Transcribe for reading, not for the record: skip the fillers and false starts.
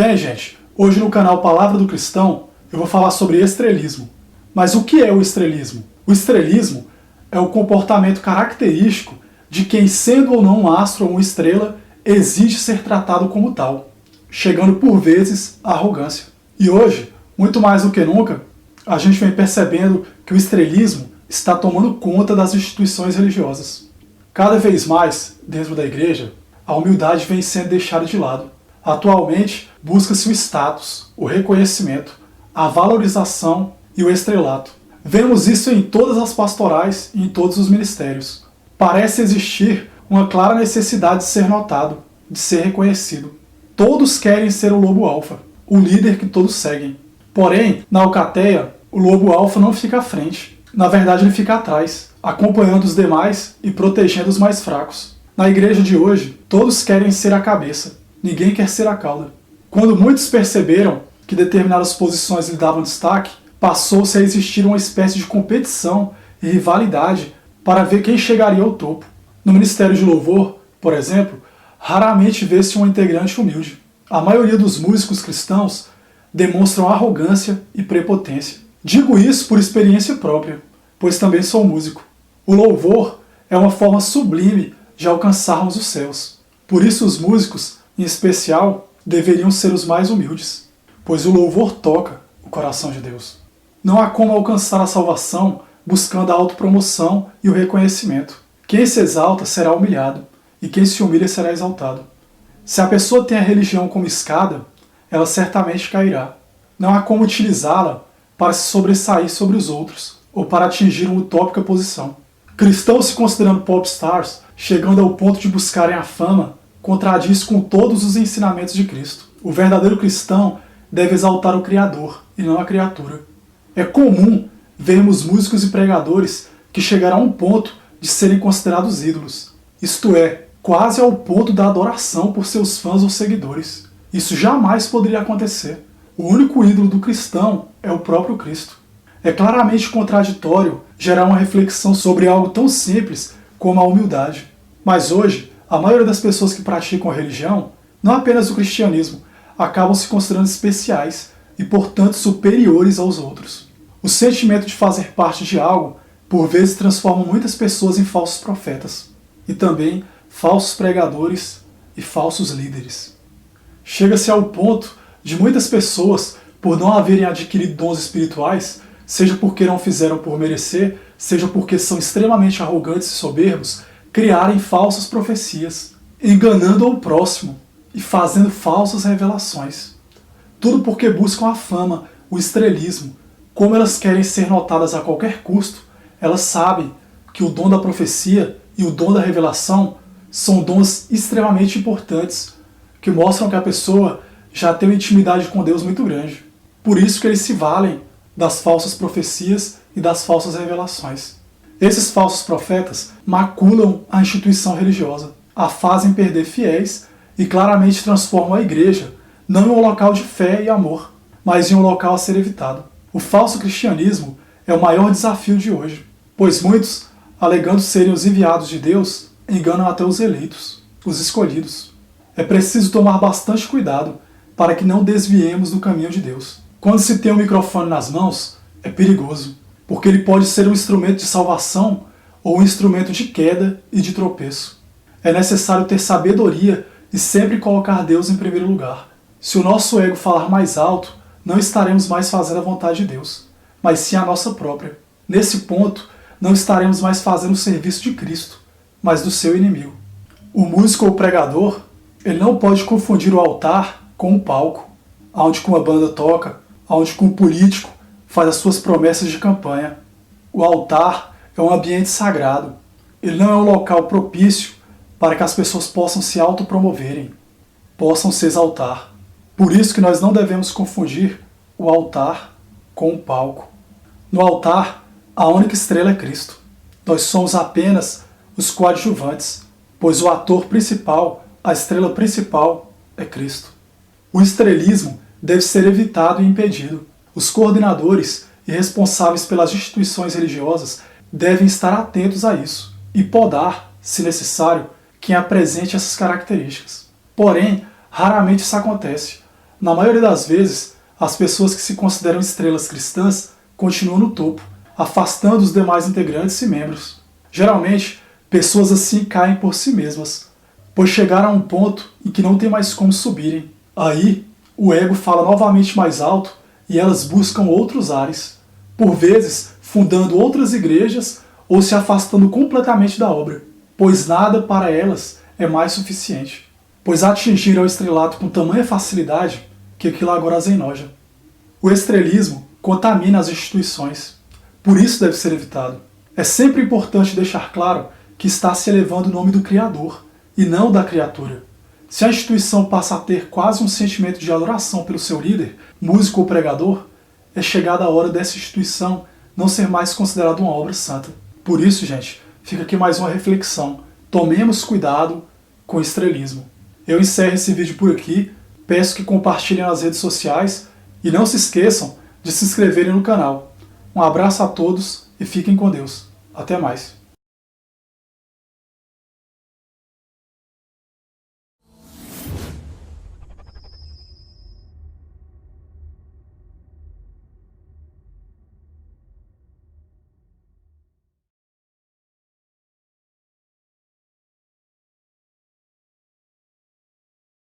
Bem, gente, hoje no canal Palavra do Cristão eu vou falar sobre estrelismo. Mas o que é o estrelismo? O estrelismo é o comportamento característico de quem, sendo ou não um astro ou uma estrela, exige ser tratado como tal, chegando por vezes à arrogância. E hoje, muito mais do que nunca, a gente vem percebendo que o estrelismo está tomando conta das instituições religiosas. Cada vez mais, dentro da igreja, a humildade vem sendo deixada de lado. Atualmente, busca-se o status, o reconhecimento, a valorização e o estrelato. Vemos isso em todas as pastorais e em todos os ministérios. Parece existir uma clara necessidade de ser notado, de ser reconhecido. Todos querem ser o lobo alfa, o líder que todos seguem. Porém, na alcateia, o lobo alfa não fica à frente. Na verdade, ele fica atrás, acompanhando os demais e protegendo os mais fracos. Na igreja de hoje, todos querem ser a cabeça, ninguém quer ser a cauda. Quando muitos perceberam que determinadas posições lhe davam destaque, passou-se a existir uma espécie de competição e rivalidade para ver quem chegaria ao topo. No Ministério de Louvor, por exemplo, raramente vê-se um integrante humilde. A maioria dos músicos cristãos demonstram arrogância e prepotência. Digo isso por experiência própria, pois também sou músico. O louvor é uma forma sublime de alcançarmos os céus. Por isso os músicos, em especial, deveriam ser os mais humildes, pois o louvor toca o coração de Deus. Não há como alcançar a salvação buscando a autopromoção e o reconhecimento. Quem se exalta será humilhado, e quem se humilha será exaltado. Se a pessoa tem a religião como escada, ela certamente cairá. Não há como utilizá-la para se sobressair sobre os outros, ou para atingir uma utópica posição. Cristãos se considerando popstars, chegando ao ponto de buscarem a fama, contradiz com todos os ensinamentos de Cristo. O verdadeiro cristão deve exaltar o Criador, e não a criatura. É comum vermos músicos e pregadores que chegaram a um ponto de serem considerados ídolos. Isto é, quase ao ponto da adoração por seus fãs ou seguidores. Isso jamais poderia acontecer. O único ídolo do cristão é o próprio Cristo. É claramente contraditório gerar uma reflexão sobre algo tão simples como a humildade. Mas hoje, a maioria das pessoas que praticam a religião, não apenas o cristianismo, acabam se considerando especiais e, portanto, superiores aos outros. O sentimento de fazer parte de algo, por vezes, transforma muitas pessoas em falsos profetas, e também falsos pregadores e falsos líderes. Chega-se ao ponto de muitas pessoas, por não haverem adquirido dons espirituais, seja porque não fizeram por merecer, seja porque são extremamente arrogantes e soberbos, criarem falsas profecias, enganando ao próximo e fazendo falsas revelações. Tudo porque buscam a fama, o estrelismo. Como elas querem ser notadas a qualquer custo, elas sabem que o dom da profecia e o dom da revelação são dons extremamente importantes, que mostram que a pessoa já tem uma intimidade com Deus muito grande. Por isso que eles se valem das falsas profecias e das falsas revelações. Esses falsos profetas maculam a instituição religiosa, a fazem perder fiéis e claramente transformam a igreja não em um local de fé e amor, mas em um local a ser evitado. O falso cristianismo é o maior desafio de hoje, pois muitos, alegando serem os enviados de Deus, enganam até os eleitos, os escolhidos. É preciso tomar bastante cuidado para que não desviemos do caminho de Deus. Quando se tem um microfone nas mãos, é perigoso, porque ele pode ser um instrumento de salvação ou um instrumento de queda e de tropeço. É necessário ter sabedoria e sempre colocar Deus em primeiro lugar. Se o nosso ego falar mais alto, não estaremos mais fazendo a vontade de Deus, mas sim a nossa própria. Nesse ponto, não estaremos mais fazendo o serviço de Cristo, mas do seu inimigo. O músico ou pregador, ele não pode confundir o altar com o palco, onde uma banda toca, onde um político faz as suas promessas de campanha. O altar é um ambiente sagrado. Ele não é um local propício para que as pessoas possam se autopromoverem, possam se exaltar. Por isso que nós não devemos confundir o altar com o palco. No altar, a única estrela é Cristo. Nós somos apenas os coadjuvantes, pois o ator principal, a estrela principal, é Cristo. O estrelismo deve ser evitado e impedido. Os coordenadores e responsáveis pelas instituições religiosas devem estar atentos a isso e podar, se necessário, quem apresente essas características. Porém, raramente isso acontece. Na maioria das vezes, as pessoas que se consideram estrelas cristãs continuam no topo, afastando os demais integrantes e membros. Geralmente, pessoas assim caem por si mesmas, pois chegaram a um ponto em que não tem mais como subirem. Aí, o ego fala novamente mais alto e elas buscam outros ares, por vezes fundando outras igrejas ou se afastando completamente da obra, pois nada para elas é mais suficiente, pois atingiram o estrelato com tamanha facilidade que aquilo agora as enoja. O estrelismo contamina as instituições, por isso deve ser evitado. É sempre importante deixar claro que está se elevando o nome do Criador e não da criatura. Se a instituição passa a ter quase um sentimento de adoração pelo seu líder, músico ou pregador, é chegada a hora dessa instituição não ser mais considerada uma obra santa. Por isso, gente, fica aqui mais uma reflexão. Tomemos cuidado com o estrelismo. Eu encerro esse vídeo por aqui, peço que compartilhem nas redes sociais e não se esqueçam de se inscreverem no canal. Um abraço a todos e fiquem com Deus. Até mais.